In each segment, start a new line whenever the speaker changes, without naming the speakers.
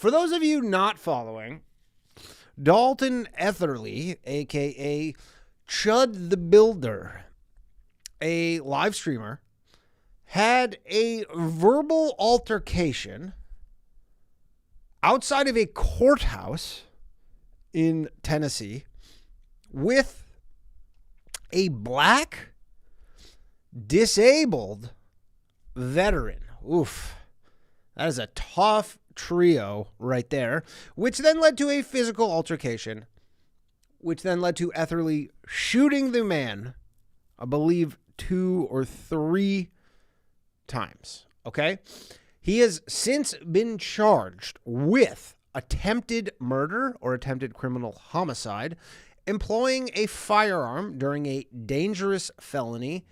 For those of you not following, Dalton Etherly, a.k.a. Chud the Builder, a live streamer, had a verbal altercation outside of a courthouse in Tennessee with a black disabled veteran. Oof. That is a tough trio right there, which then led to a physical altercation, which then led to Etherly shooting the man, I believe 2 or 3 times. Okay? He has since been charged with attempted murder or attempted criminal homicide, employing a firearm during a dangerous felony,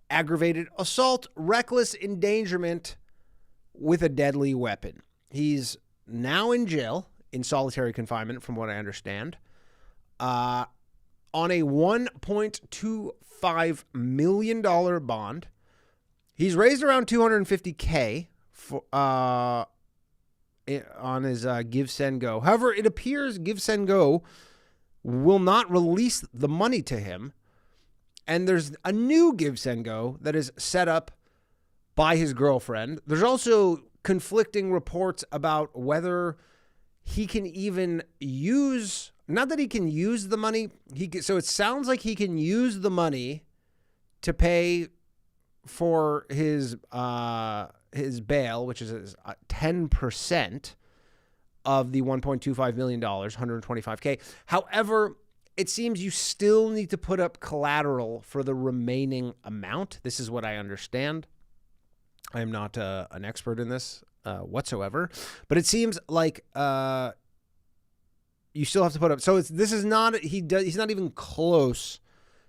aggravated assault, reckless endangerment with a deadly weapon. He's now in jail in solitary confinement, from what I understand, on a $1.25 million bond. He's raised around $250K for, on his Give Send Go. However, it appears Give Send Go will not release the money to him. And there's a new Give Send Go that is set up by his girlfriend. There's also conflicting reports about whether he can even use, not that he can use the money. So it sounds like he can use the money to pay for his bail, which is 10% of the $1.25 million, $125K. However, it seems you still need to put up collateral for the remaining amount. This is what I understand. I am not an expert in this whatsoever, but it seems like you still have to put up. So he's not even close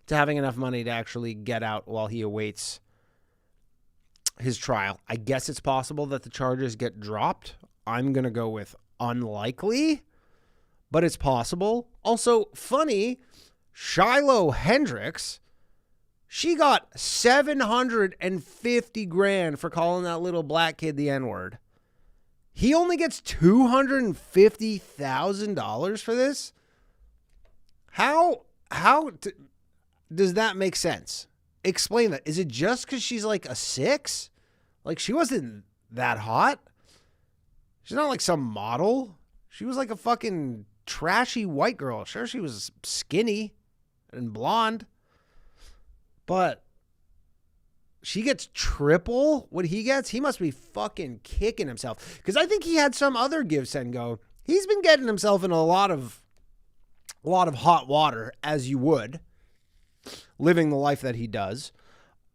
to having enough money to actually get out while he awaits his trial. I guess it's possible that the charges get dropped. I'm going to go with unlikely, but it's possible. Also, funny, Shiloh Hendricks, she got $750,000 for calling that little black kid the N-word. He only gets $250,000 for this? How does that make sense? Explain that. Is it just because she's like a 6? Like, she wasn't that hot. She's not like some model. She was like a fucking trashy white girl. Sure, she was skinny and blonde, but she gets triple what he gets. He must be fucking kicking himself, because I think he had some other Give Send Go. He's been getting himself in a lot of hot water, as you would, living the life that he does.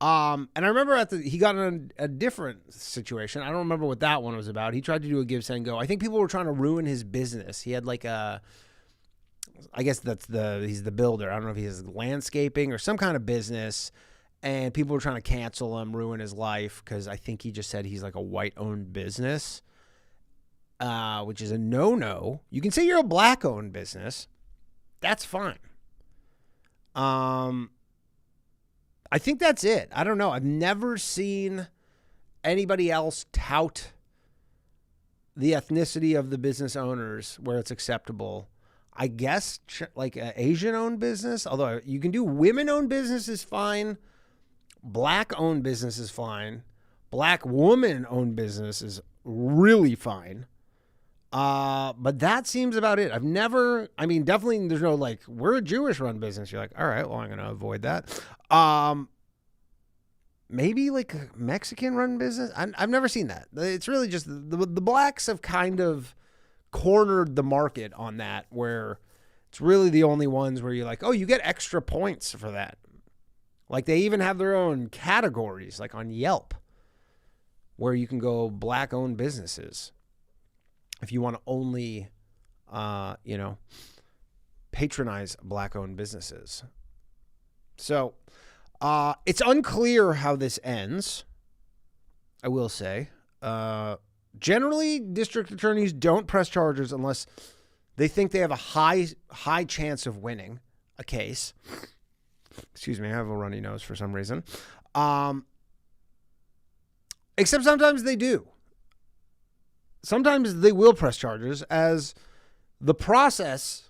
And I remember he got in a different situation. I don't remember what that one was about. He tried to do a Give Send Go. I think people were trying to ruin his business. He had like I guess he's the builder. I don't know if he has landscaping or some kind of business, and people were trying to cancel him, ruin his life, because I think he just said he's like a white-owned business, which is a no-no. You can say you're a black-owned business. That's fine. I think that's it. I don't know. I've never seen anybody else tout the ethnicity of the business owners where it's acceptable. I guess like an Asian-owned business, although you can do women-owned business is fine. Black-owned business is fine. Black woman-owned business is really fine. But that seems about it. Definitely there's no like, we're a Jewish-run business. You're like, all right, well, I'm going to avoid that. Maybe like a Mexican-run business. I've never seen that. It's really just the blacks have kind of cornered the market on that, where it's really the only ones where you're like, oh, you get extra points for that. Like, they even have their own categories, like on Yelp, where you can go black-owned businesses if you want to only, patronize black-owned businesses. So it's unclear how this ends, I will say. Generally, district attorneys don't press charges unless they think they have a high chance of winning a case. Excuse me, I have a runny nose for some reason. Except sometimes they do. sometimes they will press charges as the process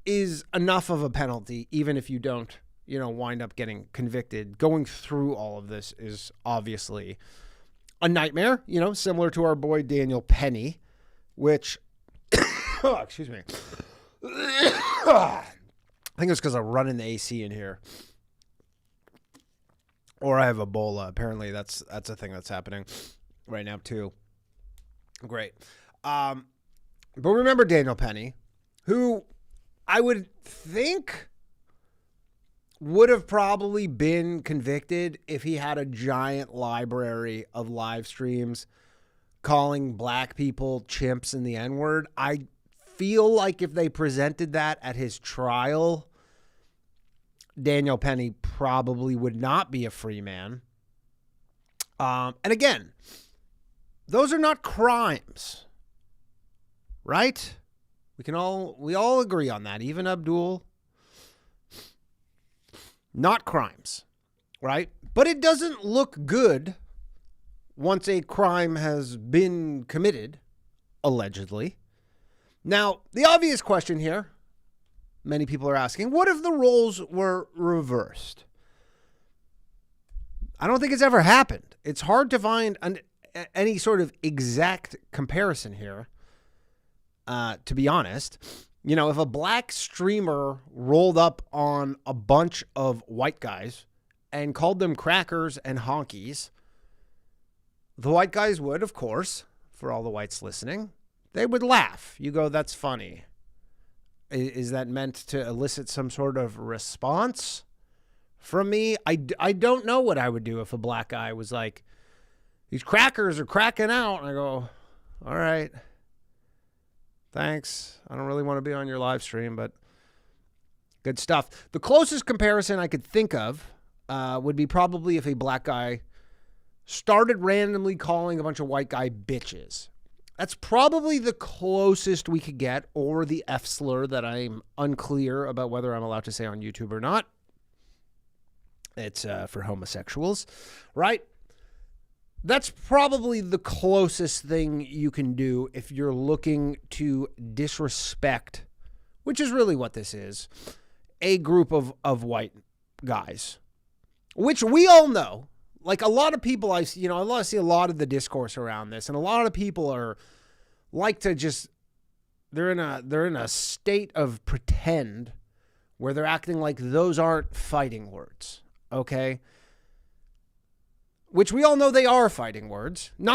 is enough of a penalty, even if you don't, wind up getting convicted. Going through all of this is obviously a nightmare, similar to our boy Daniel Penny, which, excuse me. I think it's because I'm running the AC in here. Or I have Ebola. Apparently that's a thing that's happening right now too. Great. But remember Daniel Penny, who I would think would have probably been convicted if he had a giant library of live streams calling black people chimps and the N-word. I feel like if they presented that at his trial, Daniel Penny probably would not be a free man. And again, those are not crimes, right? We all agree on that. Even Abdul, not crimes, right? But it doesn't look good once a crime has been committed, allegedly. Now, the obvious question here, many people are asking, what if the roles were reversed? I don't think it's ever happened. It's hard to find any sort of exact comparison here, to be honest. If a black streamer rolled up on a bunch of white guys and called them crackers and honkies, the white guys would, of course, for all the whites listening, they would laugh. You go, that's funny. Is that meant to elicit some sort of response from me? I don't know what I would do if a black guy was like, these crackers are cracking out. And I go, all right, thanks. I don't really want to be on your live stream, but good stuff. The closest comparison I could think of would be probably if a black guy started randomly calling a bunch of white guy bitches. That's probably the closest we could get, or the F slur that I'm unclear about whether I'm allowed to say on YouTube or not. It's for homosexuals, right? That's probably the closest thing you can do if you're looking to disrespect, which is really what this is, a group of white guys, which we all know. Like a lot of people, I see a lot of the discourse around this, and a lot of people are like to just they're in a state of pretend where they're acting like those aren't fighting words, okay? Which we all know they are fighting words. Not